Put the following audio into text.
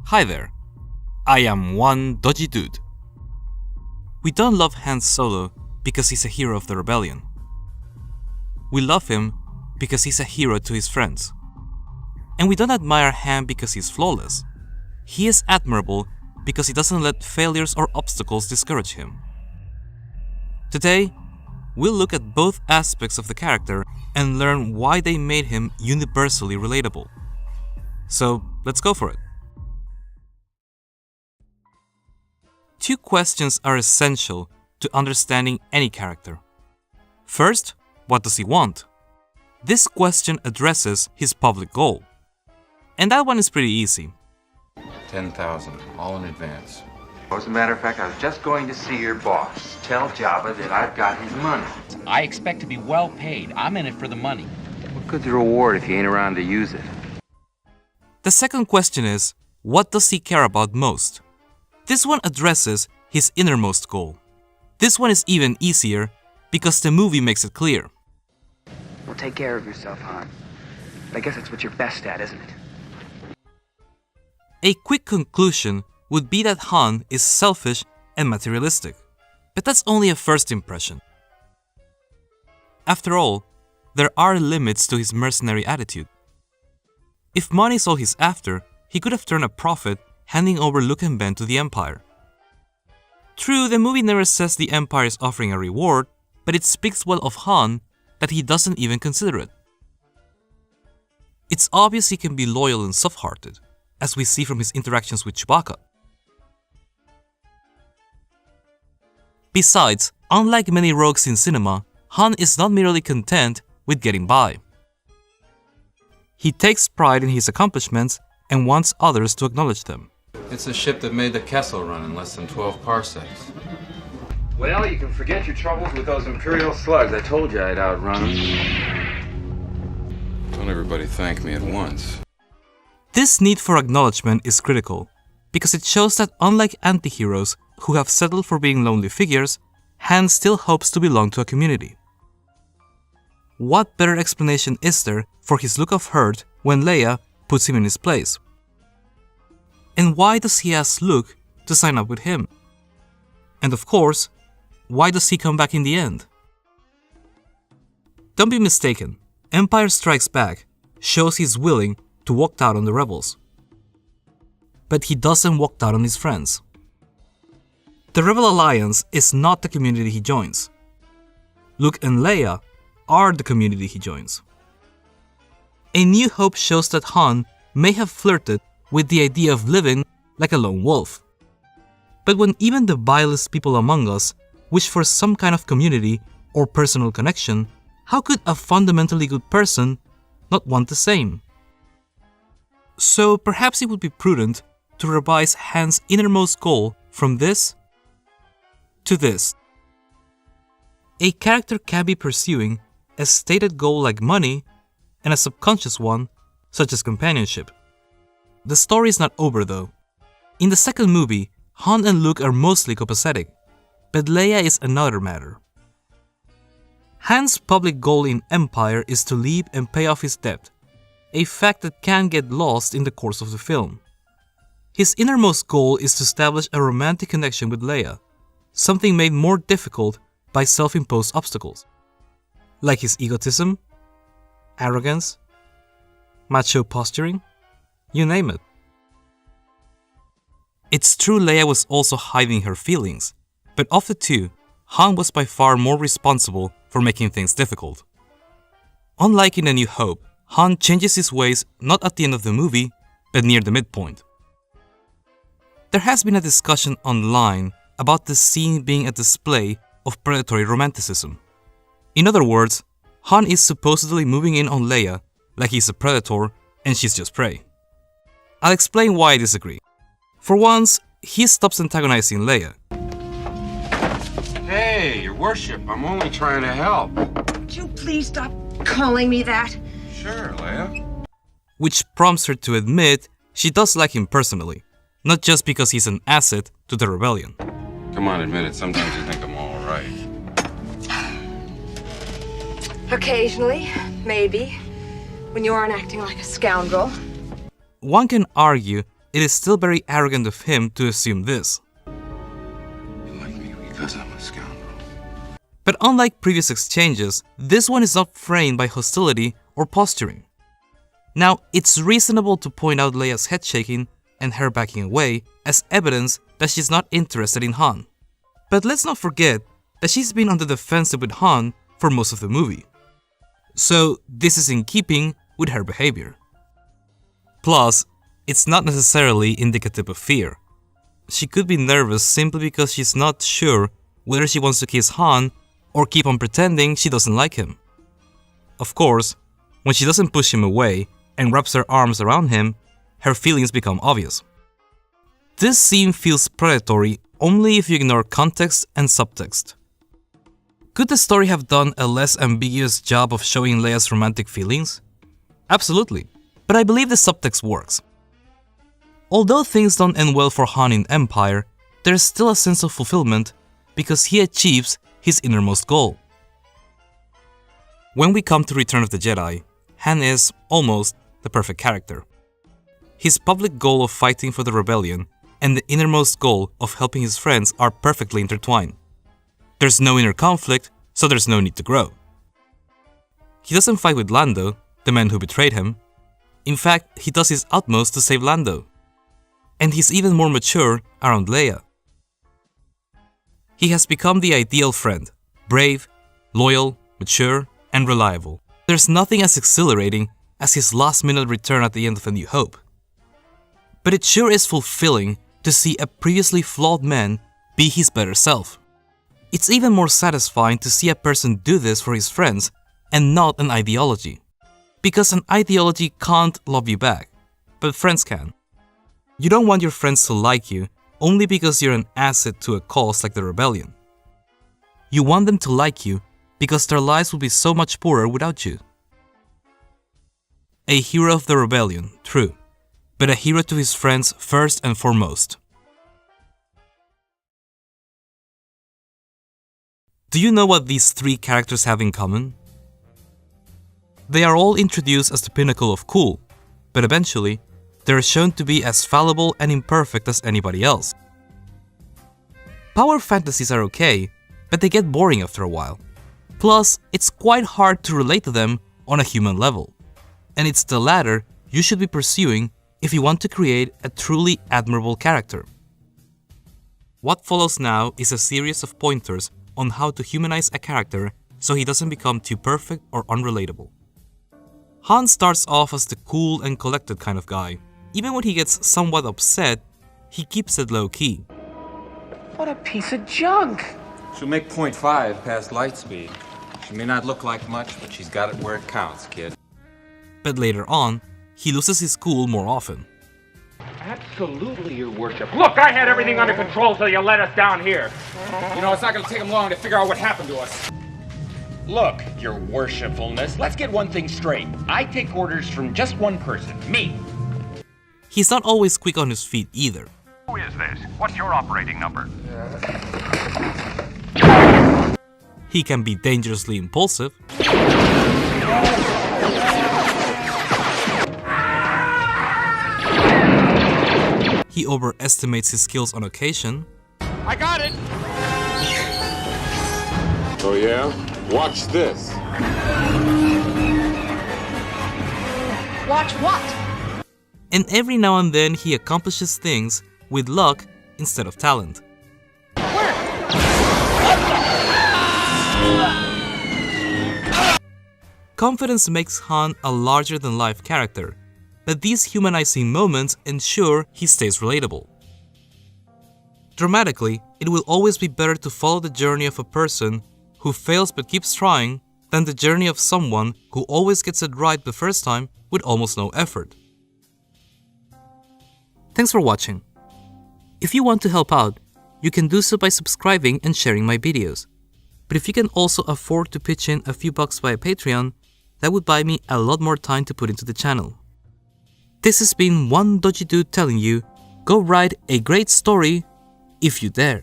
Hi there, I am one dodgy dude. We don't love Han Solo because he's a hero of the rebellion. We love him because he's a hero to his friends. And we don't admire Han because he's flawless. He is admirable because he doesn't let failures or obstacles discourage him. Today, we'll look at both aspects of the character and learn why they made him universally relatable. So, let's go for it. Two questions are essential to understanding any character. First, what does he want? This question addresses his public goal. And that one is pretty easy. 10,000, all in advance. As a matter of fact, I was just going to see your boss. Tell Jabba that I've got his money. I expect to be well paid. I'm in it for the money. What good's the reward if you ain't around to use it? The second question is, what does he care about most? This one addresses his innermost goal. This one is even easier because the movie makes it clear. Well, take care of yourself, Han. I guess that's what you're best at, isn't it? A quick conclusion would be that Han is selfish and materialistic, but that's only a first impression. After all, there are limits to his mercenary attitude. If money is all he's after, he could have turned a profit handing over Luke and Ben to the Empire. True, the movie never says the Empire is offering a reward, but it speaks well of Han that he doesn't even consider it. It's obvious he can be loyal and soft-hearted, as we see from his interactions with Chewbacca. Besides, unlike many rogues in cinema, Han is not merely content with getting by. He takes pride in his accomplishments and wants others to acknowledge them. It's the ship that made the Kessel run in less than 12 parsecs. Well, you can forget your troubles with those Imperial slugs. I told you I'd outrun them. Don't everybody thank me at once. This need for acknowledgement is critical, because it shows that unlike anti-heroes who have settled for being lonely figures, Han still hopes to belong to a community. What better explanation is there for his look of hurt when Leia puts him in his place? And why does he ask Luke to sign up with him? And of course, why does he come back in the end? Don't be mistaken, Empire Strikes Back shows he's willing to walk out on the rebels. But he doesn't walk out on his friends. The Rebel Alliance is not the community he joins. Luke and Leia are the community he joins. A New Hope shows that Han may have flirted with the idea of living like a lone wolf. But when even the vilest people among us wish for some kind of community or personal connection, how could a fundamentally good person not want the same? So perhaps it would be prudent to revise Han's innermost goal from this to this. A character can be pursuing a stated goal like money and a subconscious one such as companionship. The story is not over though. In the second movie, Han and Luke are mostly copacetic, but Leia is another matter. Han's public goal in Empire is to leave and pay off his debt, a fact that can get lost in the course of the film. His innermost goal is to establish a romantic connection with Leia, something made more difficult by self-imposed obstacles, like his egotism, arrogance, macho posturing, you name it. It's true Leia was also hiding her feelings, but of the two, Han was by far more responsible for making things difficult. Unlike in A New Hope, Han changes his ways not at the end of the movie, but near the midpoint. There has been a discussion online about the scene being a display of predatory romanticism. In other words, Han is supposedly moving in on Leia like he's a predator and she's just prey. I'll explain why I disagree. For once, he stops antagonizing Leia. Hey, your worship, I'm only trying to help. Would you please stop calling me that? Sure, Leia. Which prompts her to admit she does like him personally, not just because he's an asset to the rebellion. Come on, admit it. Sometimes you think I'm all right. Occasionally, maybe, when you aren't acting like a scoundrel. One can argue it is still very arrogant of him to assume this. You like me because I'm a scoundrel. But unlike previous exchanges, this one is not framed by hostility or posturing. Now, it's reasonable to point out Leia's head shaking and her backing away as evidence that she's not interested in Han. But let's not forget that she's been on the defensive with Han for most of the movie. So this is in keeping with her behavior. Plus, it's not necessarily indicative of fear. She could be nervous simply because she's not sure whether she wants to kiss Han or keep on pretending she doesn't like him. Of course, when she doesn't push him away and wraps her arms around him, her feelings become obvious. This scene feels predatory only if you ignore context and subtext. Could the story have done a less ambiguous job of showing Leia's romantic feelings? Absolutely, but I believe the subtext works. Although things don't end well for Han in Empire, there's still a sense of fulfillment because he achieves his innermost goal. When we come to Return of the Jedi, Han is, almost, the perfect character. His public goal of fighting for the rebellion and the innermost goal of helping his friends are perfectly intertwined. There's no inner conflict, so there's no need to grow. He doesn't fight with Lando, the man who betrayed him. In fact, he does his utmost to save Lando. And he's even more mature around Leia. He has become the ideal friend, brave, loyal, mature, and reliable. There's nothing as exhilarating as his last-minute return at the end of A New Hope. But it sure is fulfilling to see a previously flawed man be his better self. It's even more satisfying to see a person do this for his friends and not an ideology. Because an ideology can't love you back, but friends can. You don't want your friends to like you only because you're an asset to a cause like the rebellion. You want them to like you because their lives would be so much poorer without you. A hero of the rebellion, true, but a hero to his friends first and foremost. Do you know what these three characters have in common? They are all introduced as the pinnacle of cool, but eventually, they are shown to be as fallible and imperfect as anybody else. Power fantasies are okay, but they get boring after a while. Plus, it's quite hard to relate to them on a human level. And it's the latter you should be pursuing if you want to create a truly admirable character. What follows now is a series of pointers on how to humanize a character so he doesn't become too perfect or unrelatable. Han starts off as the cool and collected kind of guy. Even when he gets somewhat upset, he keeps it low-key. What a piece of junk! She'll make 0.5 past light speed. She may not look like much, but she's got it where it counts, kid. But later on, he loses his cool more often. Absolutely, Your Worship. Look, I had everything under control till you let us down here. You know, it's not going to take them long to figure out what happened to us. Look, Your Worshipfulness, let's get one thing straight. I take orders from just one person, me. He's not always quick on his feet either. Who is this? What's your operating number? He can be dangerously impulsive. He overestimates his skills on occasion. I got it! Oh yeah? Watch this. Watch what? And every now and then he accomplishes things with luck instead of talent. Confidence makes Han a larger-than-life character, but these humanizing moments ensure he stays relatable. Dramatically, it will always be better to follow the journey of a person who fails but keeps trying than the journey of someone who always gets it right the first time with almost no effort. Thanks for watching. If you want to help out, you can do so by subscribing and sharing my videos. But if you can also afford to pitch in a few bucks via Patreon, that would buy me a lot more time to put into the channel. This has been one dodgy dude telling you, go write a great story if you dare.